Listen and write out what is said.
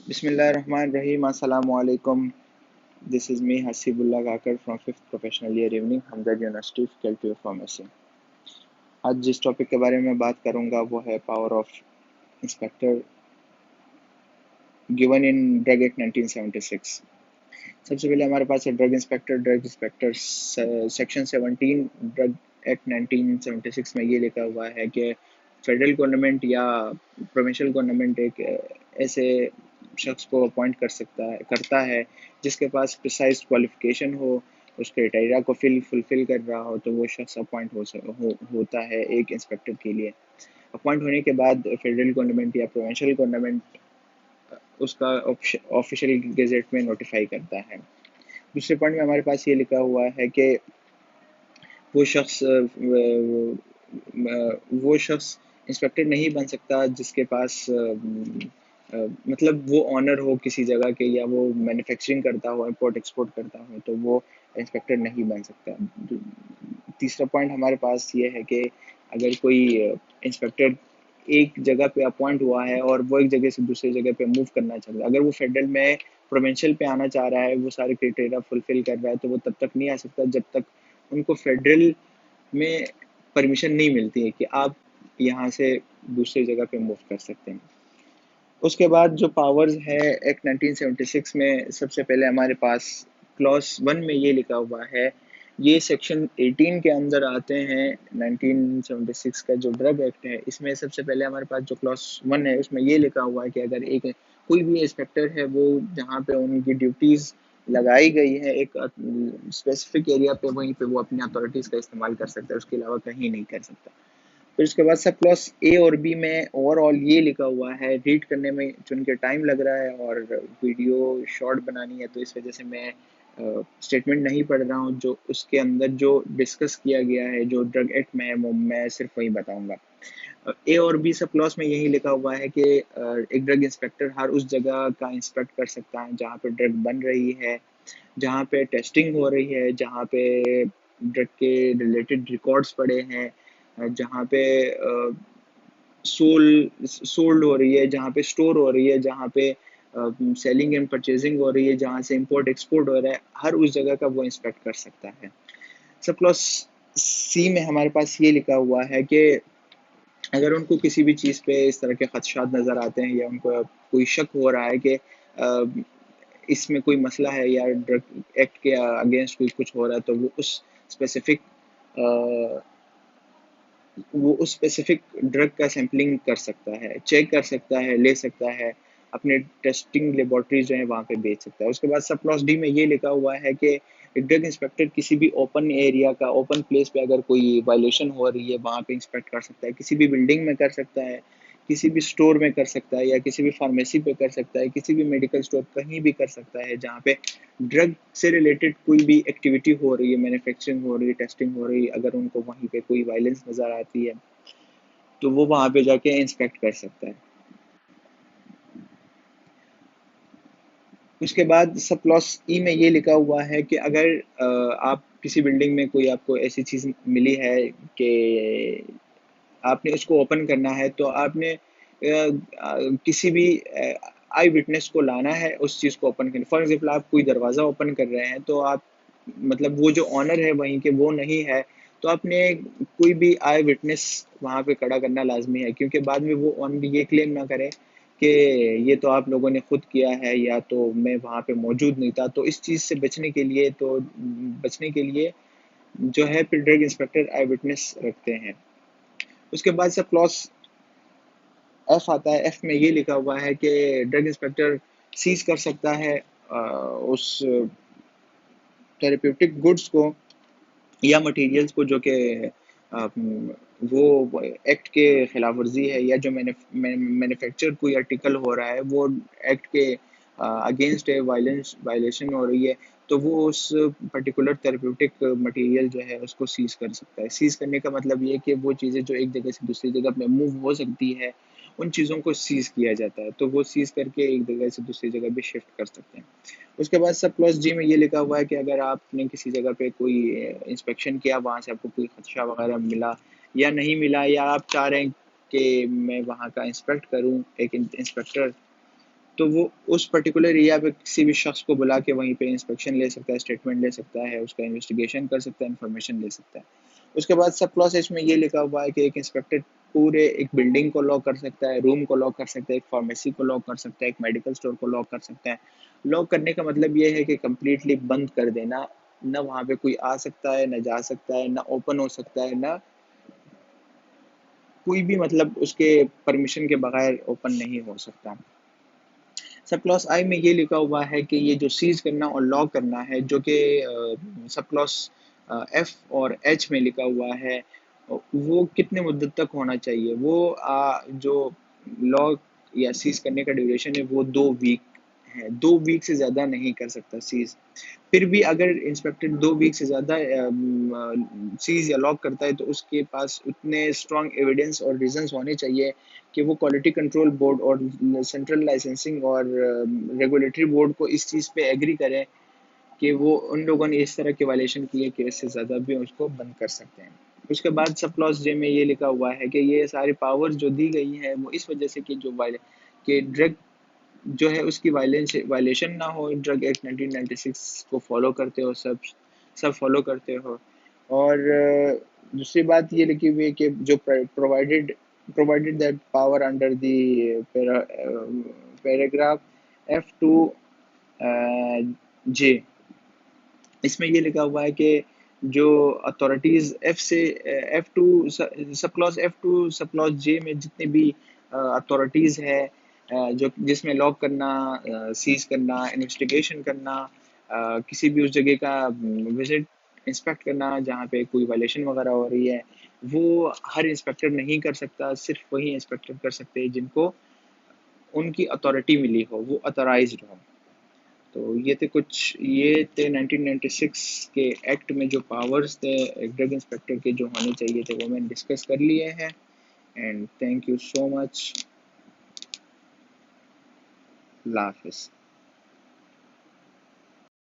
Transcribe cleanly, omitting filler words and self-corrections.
Bismillahirrahmanirrahim. Assalamu alaikum. This is me, Hasibullah Kakar from 5th Professional Year Evening, Hamdard University, Faculty of Pharmacy. आज जिस topic के बारे में बात करूंगा वो है power of inspector given in drug act 1976। सबसे पहले हमारे पास है drug inspector section 17 drug act 1976 में ये लिखा हुआ है कि फेडरल गवर्नमेंट या प्रोविंशियल गवर्नमेंट एक ऐसे शख्स को अपॉइंट करता है जिसके पास प्रिसाइज क्वालिफिकेशन हो, उस क्राइटेरिया को फुलफिल कर रहा हो, तो वो शख्स अपॉइंट होता है एक इंस्पेक्टर के लिए। अपॉइंट होने के बाद फेडरल गवर्नमेंट या प्रोविंशियल गवर्नमेंट उसका ऑफिशियल गेजेट में नोटिफाई करता है। दूसरे पॉइंट में हमारे पास ये लिखा हुआ है कि वो शख्स इंस्पेक्टर नहीं बन सकता जिसके पास मतलब वो ऑनर हो किसी जगह के, या वो मैन्युफैक्चरिंग करता हो, इंपोर्ट एक्सपोर्ट करता हो, तो वो इंस्पेक्टर नहीं बन सकता। तीसरा पॉइंट हमारे पास ये है कि अगर कोई इंस्पेक्टर एक जगह पे अपॉइंट हुआ है और वो एक जगह से दूसरी जगह पे मूव करना चाहता है, अगर वो फेडरल में प्रोविंशियल पे आना चाह रहा है, वो सारे क्राइटेरिया फुलफिल कर रहा है, तो वो तब तक नहीं आ सकता जब तक उनको फेडरल में परमिशन नहीं मिलती है कि आप यहाँ से दूसरी जगह पे मूव कर सकते हैं। उसके बाद जो पावर्स है एक्ट 1976 में, सबसे पहले हमारे पास क्लॉज 1 में ये लिखा हुआ है, ये सेक्शन 18 के अंदर आते हैं 1976 का जो ड्रग एक्ट है। इसमें सबसे पहले हमारे पास जो क्लॉज 1 है उसमें ये लिखा हुआ है कि अगर एक कोई भी इंस्पेक्टर है, वो जहाँ पे उनकी ड्यूटीज़ लगाई गई है एक स्पेसिफिक एरिया पे, वहीं पे वो अपनी अथॉरिटीज़ का इस्तेमाल कर सकता है, उसके अलावा कहीं नहीं कर सकता। फिर उसके बाद सब क्लॉज ए और बी में ओवरऑल ये लिखा हुआ है, रीड करने में चुन के टाइम लग रहा है और वीडियो शॉर्ट बनानी है, तो इस वजह से मैं स्टेटमेंट नहीं पढ़ रहा हूँ। जो उसके अंदर जो डिस्कस किया गया है जो ड्रग एक्ट में है, वो मैं सिर्फ वही बताऊंगा। ए और बी सब क्लॉज में यही लिखा हुआ है कि एक ड्रग इंस्पेक्टर हर उस जगह का इंस्पेक्ट कर सकता है जहाँ पे ड्रग बन रही है, जहाँ पे टेस्टिंग हो रही है, जहाँ पे ड्रग के रिलेटेड रिकॉर्ड्स पड़े हैं, जहाँ पे सोल्ड हो रही है, जहाँ पे स्टोर हो रही है, जहाँ पे सेलिंग एंड परचेजिंग हो रही है, जहाँ से इंपोर्ट एक्सपोर्ट हो रहा है, हर उस जगह का वो इंस्पेक्ट कर सकता है। सब क्लॉज सी में हमारे पास ये लिखा हुआ है कि अगर उनको किसी भी चीज़ पे इस तरह के खदशात नज़र आते हैं, या उनको कोई शक हो रहा है कि इसमें कोई मसला है या ड्रग एक्ट के अगेंस्ट कोई कुछ हो रहा है, तो स्पेसिफिक वो उस स्पेसिफिक ड्रग का सैम्पलिंग कर सकता है, चेक कर सकता है, ले सकता है, अपने टेस्टिंग लेबॉर्ट्रीज जो है वहाँ पे बेच सकता है। उसके बाद सब क्लॉज डी में ये लिखा हुआ है कि ड्रग इंस्पेक्टर किसी भी ओपन एरिया का, ओपन प्लेस पे अगर कोई वायलेशन हो रही है, वहाँ पे इंस्पेक्ट कर सकता है, किसी भी बिल्डिंग में कर सकता है, किसी भी स्टोर में कर सकता है, या किसी भी फार्मेसी पे कर सकता है, किसी भी मेडिकल स्टोर, कहीं भी कर सकता है जहाँ पे ड्रग से रिलेटेड कोई भी एक्टिविटी हो रही है, मैन्युफैक्चरिंग हो रही है, टेस्टिंग हो रही है, अगर उनको वहीं पे कोई वायलेंस नज़र आती है, तो वो वहाँ पे जाके इंस्पेक्ट कर सकता है। उसके बाद सब क्लॉज ई में ये लिखा हुआ है कि अगर आप किसी बिल्डिंग में कोई आपको ऐसी चीज़ मिली है कि आपने उसको ओपन करना है, तो आपने किसी भी आई विटनेस को लाना है उस चीज़ को ओपन करने। फॉर एग्जाम्पल, आप कोई दरवाज़ा ओपन कर रहे हैं, तो आप मतलब वो जो ऑनर है वहीं के वो नहीं है, तो आपने कोई भी आई विटनेस वहाँ पे खड़ा करना लाजमी है, क्योंकि बाद में वो ऑनर ये क्लेम ना करे कि ये तो आप लोगों ने खुद किया है, या तो मैं वहाँ पे मौजूद नहीं था। तो इस चीज़ से बचने के लिए जो है फिर ड्रग इंस्पेक्टर आई विटनेस रखते हैं। उसके बाद से क्लॉज एफ आता है। एफ में ये लिखा हुआ है कि ड्रग इंस्पेक्टर सीज कर सकता है उस थेरेप्यूटिक गुड्स को या मटेरियल्स को जो कि वो एक्ट के खिलाफ वर्जी है, या जो मैन्युफैक्चर कोई आर्टिकल हो रहा है वो एक्ट के अगेंस्ट है, वायलेशन हो रही है, तो वो उस पर्टिकुलर थेरेप्यूटिक मटेरियल जो है उसको सीज कर सकता है। सीज करने का मतलब ये है कि वो चीज़ें जो एक जगह से दूसरी जगह पे मूव हो सकती है, उन चीज़ों को सीज किया जाता है, तो वो सीज करके एक जगह से दूसरी जगह भी शिफ्ट कर सकते हैं। उसके बाद सब क्लॉज जी में ये लिखा हुआ है कि अगर आपने किसी जगह पे कोई इंस्पेक्शन किया, वहाँ से आपको कोई खदशा वगैरह मिला या नहीं मिला, या आप चाह रहे हैं कि मैं वहाँ का इंस्पेक्ट करूँ एक इंस्पेक्टर, तो वो उस पर्टिकुलर एरिया पे किसी भी शख्स को बुला के वहीं पे इंस्पेक्शन ले सकता है, स्टेटमेंट ले सकता है, उसका इन्वेस्टिगेशन कर सकता है, इन्फॉर्मेशन ले सकता है। उसके बाद सब क्लॉज एच में ये लिखा हुआ है कि एक इंस्पेक्टर पूरे एक बिल्डिंग को लॉक कर सकता है, रूम को लॉक कर सकता है, एक फार्मेसी को लॉक कर सकता है, एक मेडिकल स्टोर को लॉक कर सकता है। लॉक करने का मतलब ये है कि कम्प्लीटली बंद कर देना, ना वहाँ पे कोई आ सकता है, ना जा सकता है, ना ओपन हो सकता है, ना कोई भी मतलब उसके परमिशन के बगैर ओपन नहीं हो सकता। सब क्लॉज आई में ये लिखा हुआ है कि ये जो सीज करना और लॉक करना है, जो कि सब क्लॉज एफ और एच में लिखा हुआ है, वो कितने मुद्दत तक होना चाहिए। वो जो लॉक या सीज करने का ड्यूरेशन है वो 2 वीक है, 2 वीक से ज़्यादा नहीं कर सकता सीज। फिर भी अगर इंस्पेक्टर 2 वीक से ज़्यादा सीज या लॉक करता है तो उसके पास उतने स्ट्रॉन्ग एविडेंस और रीजंस होने चाहिए कि वो क्वालिटी कंट्रोल बोर्ड और सेंट्रल लाइसेंसिंग और रेगुलेटरी बोर्ड को इस चीज़ पे एग्री करें कि वो उन लोगों ने इस तरह के वायलेशन किए कि इससे ज़्यादा भी उसको बंद कर सकते हैं। उसके बाद सब क्लॉज जे में ये लिखा हुआ है कि ये सारी पावर्स जो दी गई है वो इस वजह से कि जो वायले कि ड्रग जो है उसकी वायलेशन ना हो, ड्रग एक्ट 1996 को फॉलो करते हो, सब सब फॉलो करते हो। और दूसरी बात ये लिखी हुई है कि जो provided that power under the paragraph F2 J, इसमें ये लिखा हुआ है कि जो authorities sub clause F2 sub clause जे में जितने भी अथॉरिटीज है, जो जिसमें लॉक करना, सीज करना, इन्वेस्टिगेशन करना, किसी भी उस जगह का विजिट इंस्पेक्ट करना जहाँ पे कोई वायलेशन वगैरह हो रही है, वो हर इंस्पेक्टर नहीं कर सकता। सिर्फ वही इंस्पेक्टर कर सकते हैं जिनको उनकी अथॉरिटी मिली हो, वो अथोराइज्ड हो। तो ये थे 1996 के एक्ट में जो पावर्स थे ड्रग इंस्पेक्टर के जो होने चाहिए थे, वो मैंने डिस्कस कर लिए हैं। And thank you so much. अल्लाह हाफिज़।